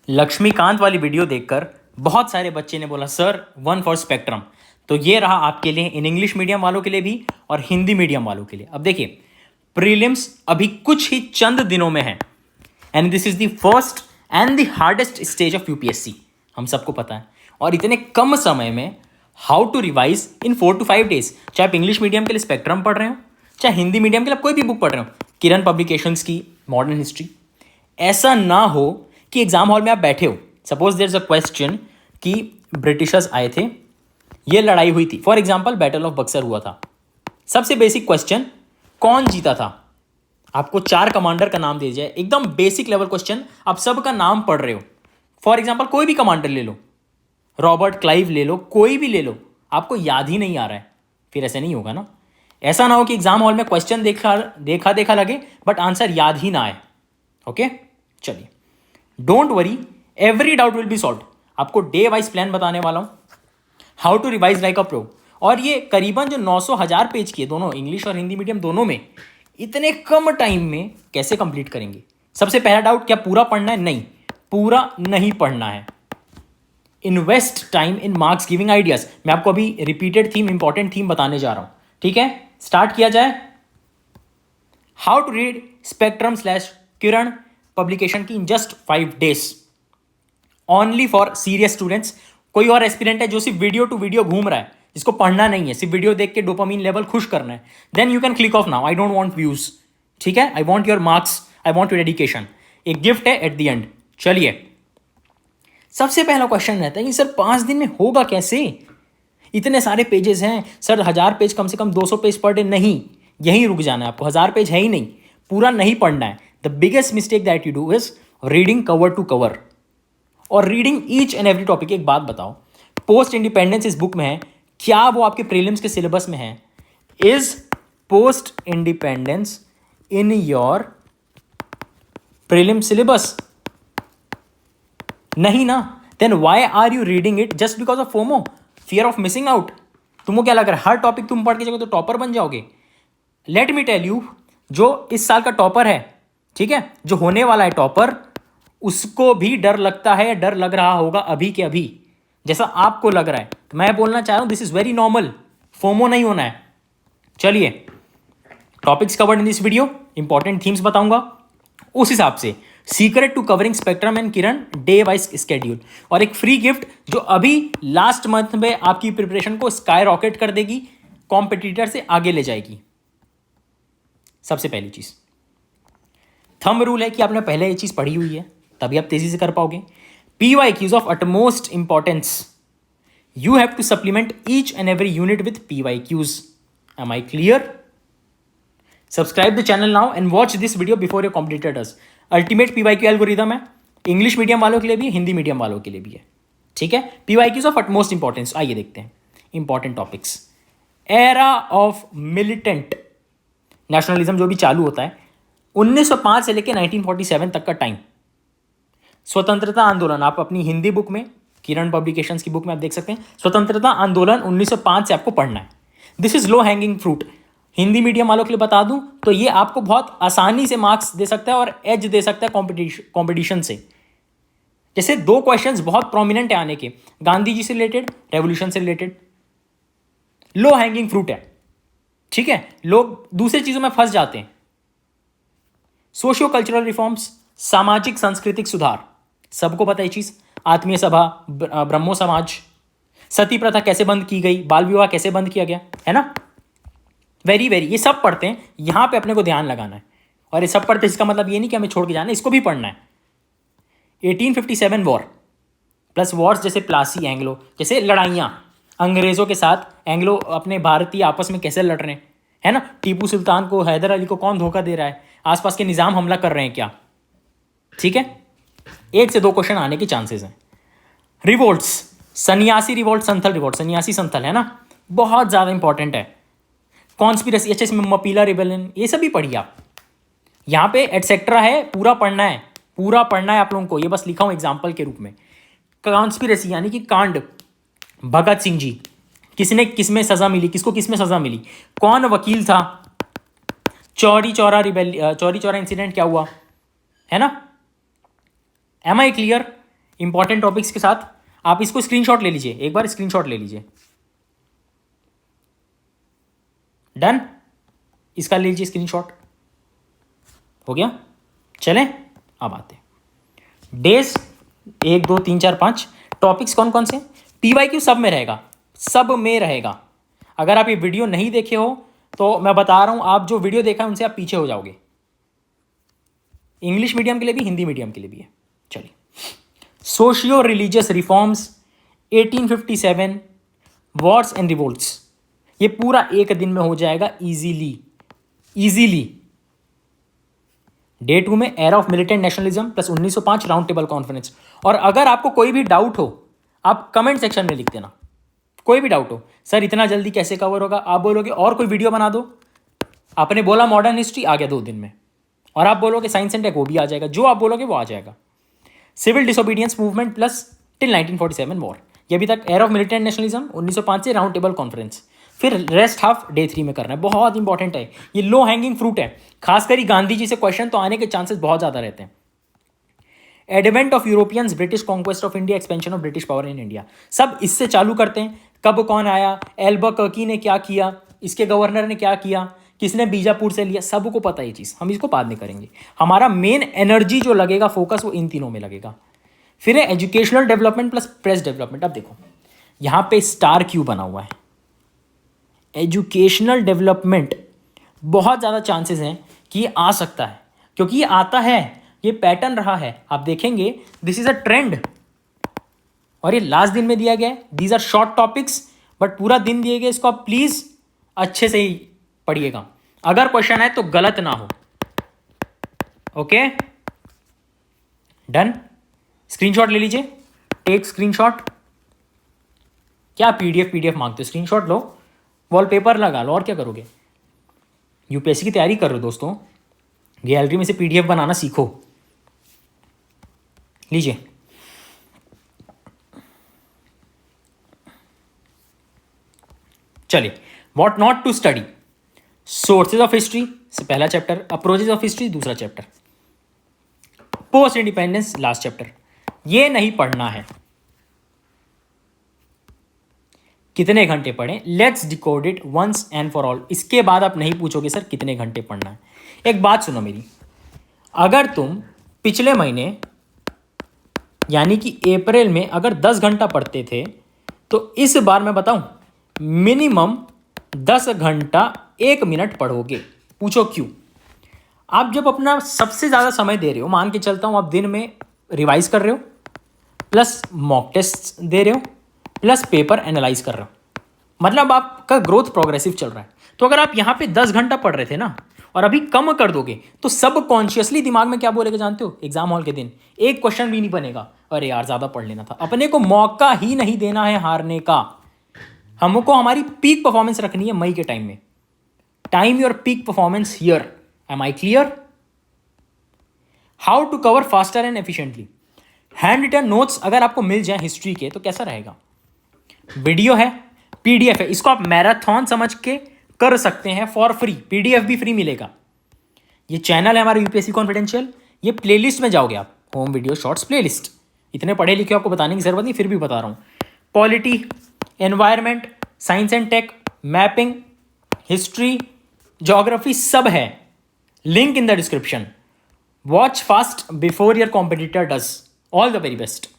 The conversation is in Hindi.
लक्ष्मीकांत वाली वीडियो देखकर बहुत सारे बच्चे ने बोला सर वन फॉर स्पेक्ट्रम। तो ये रहा आपके लिए इन इंग्लिश मीडियम वालों के लिए भी और हिंदी मीडियम वालों के लिए। अब देखिए प्रीलिम्स अभी कुछ ही चंद दिनों में है and this is the first and the hardest stage of UPSC, हम सबको पता है। और इतने कम समय में how to revise in 4 to 5 days, चाहे आप इंग्लिश मीडियम के लिए स्पेक्ट्रम पढ़ रहे हो, चाहे हिंदी मीडियम के लिए आप कोई भी बुक पढ़ रहे हो, किरण पब्लिकेशंस की मॉडर्न हिस्ट्री। ऐसा ना हो कि एग्जाम हॉल में आप बैठे हो, suppose there is a question कि ब्रिटिशर्स आए थे, ये लड़ाई हुई थी, for example battle of Buxar हुआ था। सबसे बेसिक क्वेश्चन, कौन जीता था? आपको 4 कमांडर का नाम दे जाए, एकदम बेसिक लेवल क्वेश्चन, आप सबका नाम पढ़ रहे हो। फॉर एग्जाम्पल कोई भी कमांडर ले लो, रॉबर्ट क्लाइव ले लो, कोई भी ले लो, आपको याद ही नहीं आ रहा है, फिर ऐसे नहीं होगा ना। ऐसा ना हो कि एग्जाम हॉल में क्वेश्चन देखा लगे बट आंसर याद ही ना आए। ओके चलिए, don't worry, every doubt will be solve. आपको डे वाइज प्लान बताने वाला हूं, how to revise like a pro. और ये करीबन जो 900,000 पेज की है, दोनों इंग्लिश और हिंदी मीडियम दोनों में, इतने कम टाइम में कैसे कंप्लीट करेंगे? सबसे पहला डाउट, क्या पूरा पढ़ना है? नहीं, पूरा नहीं पढ़ना है। Invest time in marks giving ideas. मैं आपको अभी रिपीटेड थीम, इंपॉर्टेंट थीम बताने जा रहा हूं, ठीक है? स्टार्ट किया जाए। How to read spectrum slash Kiran publication की in just 5 days, only for serious students. कोई और एस्पिरेंट है जो सिर्फ वीडियो टू वीडियो घूम रहा है, जिसको पढ़ना नहीं है, सिर्फ वीडियो देख के डोपामीन लेवल खुश करना है, then you can click off now. I don't want views, ठीक है? I want your marks, I want your dedication. एक गिफ्ट है एट द एंड। चलिए, सबसे पहला क्वेश्चन रहता है कि सर 5 दिन में होगा कैसे? इतने सारे पेजेस हैं सर, 1000 पेज, कम से कम 200 पेज पर डे। नहीं, यहीं रुक जाना है आपको, 1000 पेज है ही नहीं, पूरा नहीं पढ़ना है। The biggest mistake that you do is reading cover to cover or reading each and every topic. एक बात बताओ, पोस्ट इंडिपेंडेंस इस बुक में है, क्या वो आपके प्रीलिम्स के सिलेबस में है? Is post independence in your prelim syllabus? नहीं ना। Then why are you reading it? Just because of FOMO, fear of missing out. तुमको क्या लग रहा है हर टॉपिक तुम पढ़ के जाओगे तो टॉपर बन जाओगे? लेट मी टेल यू, जो इस साल का टॉपर है, ठीक है, जो होने वाला है टॉपर, उसको भी डर लगता है, डर लग रहा होगा अभी के अभी, जैसा आपको लग रहा है। तो मैं बोलना चाह रहा हूं this is very normal, FOMO नहीं होना है। चलिए, topics covered in this video, important themes बताऊंगा, उस हिसाब से secret to covering spectrum and Kiran day wise schedule, और एक फ्री गिफ्ट जो अभी लास्ट मंथ में आपकी प्रिपरेशन को स्काई रॉकेट कर देगी, कॉम्पिटिटर से आगे ले जाएगी। सबसे पहली चीज, थंब रूल है कि आपने पहले ये चीज पढ़ी हुई है, तभी आप तेजी से कर पाओगे। PYQs of utmost importance, you have to supplement each and every unit with PYQs। Am I clear? Subscribe the channel now and watch this video before your competitor does. Ultimate PYQ algorithm है, इंग्लिश मीडियम वालों के लिए भी है, हिंदी मीडियम वालों के लिए भी है, ठीक है? PYQs of utmost importance. आइए देखते हैं important topics. Era of militant nationalism जो भी चालू होता है 1905 से लेकर 1947 तक का टाइम। स्वतंत्रता आंदोलन, आप अपनी हिंदी बुक में, किरण पब्लिकेशंस की बुक में आप देख सकते हैं, स्वतंत्रता आंदोलन 1905 से आपको पढ़ना है। This is low hanging fruit. Hindi medium वालों के लिए बता दूं तो ये आपको बहुत आसानी से मार्क्स दे सकता है और एज दे सकता है कॉम्पिटिशन से। जैसे 2 क्वेश्चंस बहुत प्रोमिनेंट है आने के, गांधी जी से रिलेटेड, रेवोल्यूशन से रिलेटेड, लो हैंगिंग फ्रूट है, ठीक है? लोग दूसरी चीजों में फंस जाते हैं। सोशियो कल्चरल रिफॉर्म्स, सामाजिक सांस्कृतिक सुधार, सबको पता है चीज। आत्मीय सभा, ब्रह्मो समाज, सती प्रथा कैसे बंद की गई, बाल विवाह कैसे बंद किया गया, है ना? वेरी वेरी, ये सब पढ़ते हैं, यहां पे अपने को ध्यान लगाना है। और ये सब पढ़ते हैं इसका मतलब ये नहीं कि हमें छोड़ के जाना है, इसको भी पढ़ना है। 1857 वॉर प्लस वॉर्स, जैसे प्लासी, एंग्लो, जैसे लड़ाइयां अंग्रेजों के साथ, एंग्लो अपने भारतीय आपस में कैसे लड़ रहे हैं, है ना? टीपू सुल्तान को, हैदर अली को कौन धोखा दे रहा है, आसपास के निजाम हमला कर रहे हैं क्या, ठीक है? 1 से 2 क्वेश्चन आने के चांसेस हैं। रिवोल्ट्स, सन्यासी रिवोल्ट, संथल रिवोल्ट, सन्यासी संथल, है ना, बहुत ज्यादा इंपॉर्टेंट है। कॉन्स्पिरेसी, अच्छा इसमें मपीला रिबेलियन, ये सभी पढ़िए आप। यहां पे एटसेट्रा है, पूरा पढ़ना है, पूरा पढ़ना है आप लोगों को, ये बस लिखा हूं एग्जाम्पल के रूप में। कॉन्स्पिरेसी यानी कि कांड, भगत सिंह जी, किसमें सजा मिली, किसको किसमें सजा मिली, कौन वकील था, चौरी चौरा इंसिडेंट क्या हुआ, है ना? Am I clear? Important topics के साथ। आप इसको स्क्रीनशॉट ले लीजिए, एक बार स्क्रीनशॉट ले लीजिए। डन, इसका ले लीजिए स्क्रीनशॉट। हो गया, चलें अब आते हैं डेज 1 2 3 4 5। टॉपिक्स कौन कौन से? PYQ सब में रहेगा, सब में रहेगा। अगर आप ये वीडियो नहीं देखे हो तो मैं बता रहा हूं, आप जो वीडियो देखा है उनसे आप पीछे हो जाओगे। इंग्लिश मीडियम के लिए भी, हिंदी मीडियम के लिए भी है। चलिए, socio religious reforms 1857, Wars and revolts, ये पूरा एक दिन में हो जाएगा इजीली इजीली। डे 2 में era of militant nationalism plus 1905 round table conference. और अगर आपको कोई भी डाउट हो आप कमेंट सेक्शन में लिख देना, कोई भी डाउट हो, सर इतना जल्दी कैसे कवर होगा, आप बोलोगे और कोई वीडियो बना दो। आपने बोला मॉडर्न हिस्ट्री, आ गया 2 दिन में। और आप बोलोगे साइंस एंड टेक, वो भी आ जाएगा, जो आप बोलोगे वो आ जाएगा। Civil disobedience movement plus till 1947 war, ये अभी तक एरा ऑफ मिलिटेंट नेशनलिज्म 1905 से राउंड टेबल कॉन्फ्रेंस। फिर रेस्ट हाफ डे 3 में करना है, बहुत इंपॉर्टेंट है, ये लो हैंगिंग फ्रूट है। खासकर ही गांधी जी से क्वेश्चन तो आने के चांसेस बहुत ज़्यादा रहते हैं। Advent of Europeans, British conquest of India, expansion of British power in India, सब इससे चालू करते हैं। कब कौन आया, एल्बर्कर्की ने क्या किया, इसके गवर्नर ने क्या किया, किसने बीजापुर से लिया, सबको पता ये चीज़, हम इसको बाद में करेंगे। हमारा मेन एनर्जी जो लगेगा, फोकस, वो इन तीनों में लगेगा। फिर है educational development plus press development. अब देखो यहाँ पे स्टार क्यू बना हुआ है, एजुकेशनल डेवलपमेंट बहुत ज़्यादा चांसेस हैं कि ये आ सकता है, क्योंकि ये आता है, ये पैटर्न रहा है। आप देखेंगे दिस इज अ ट्रेंड, और ये लास्ट दिन में दिया गया है। These are short topics but पूरा दिन दिए गए, इसको आप प्लीज अच्छे से ही पढ़िएगा। अगर क्वेश्चन है तो गलत ना हो। Okay, done. स्क्रीनशॉट ले लीजिए, टेक स्क्रीनशॉट। क्या पीडीएफ मांगते हो, स्क्रीनशॉट लो, वॉलपेपर लगा लो, और क्या करोगे। यूपीएससी की तैयारी कर रहे हो दोस्तों, गैलरी में से पीडीएफ बनाना सीखो। लीजिए, चलिए, what not to study, sources of history से पहला चैप्टर, अप्रोचेज ऑफ हिस्ट्री दूसरा chapter, post independence last chapter. ये नहीं पढ़ना है। कितने घंटे पढ़ें, let's decode it once and for all. इसके बाद आप नहीं पूछोगे सर कितने घंटे पढ़ना है। एक बात सुनो मेरी, अगर तुम पिछले महीने यानी कि अप्रैल में अगर 10 घंटा पढ़ते थे, तो इस बार मैं बताऊं मिनिमम 10 घंटा 1 मिनट पढ़ोगे। पूछो क्यों? आप जब अपना सबसे ज़्यादा समय दे रहे हो, मान के चलता हूं आप दिन में रिवाइज कर रहे हो, प्लस मॉक टेस्ट दे रहे हो, प्लस पेपर एनालाइज कर रहे हो, मतलब आपका ग्रोथ प्रोग्रेसिव चल रहा है। तो अगर आप यहाँ पे 10 घंटा पढ़ रहे थे ना, और अभी कम कर दोगे, तो सब कॉन्शियसली दिमाग में क्या बोलेगा जानते हो? एग्जाम हॉल के दिन एक क्वेश्चन भी नहीं बनेगा, अरे यार ज़्यादा पढ़ लेना था। अपने को मौका ही नहीं देना है हारने का। हमको हमारी पीक परफॉर्मेंस रखनी है मई के टाइम में। Time your peak performance here. Am I clear? How to cover faster and efficiently. Hand written notes अगर आपको मिल जाए हिस्ट्री के, तो कैसा रहेगा? वीडियो है, पीडीएफ है, इसको आप मैराथन समझ के कर सकते हैं फॉर फ्री। पीडीएफ भी फ्री मिलेगा। ये चैनल है हमारा यूपीएससी कॉन्फिडेंशियल, ये प्लेलिस्ट में जाओगे आप, होम वीडियो शॉर्ट्स प्लेलिस्ट। इतने पढ़े लिखे आपको बताने की जरूरत नहीं, फिर भी बता रहा हूँ। Polity, environment, science and tech, mapping, history, geography सब है। Link in the description. Watch fast before your competitor does. All the very best.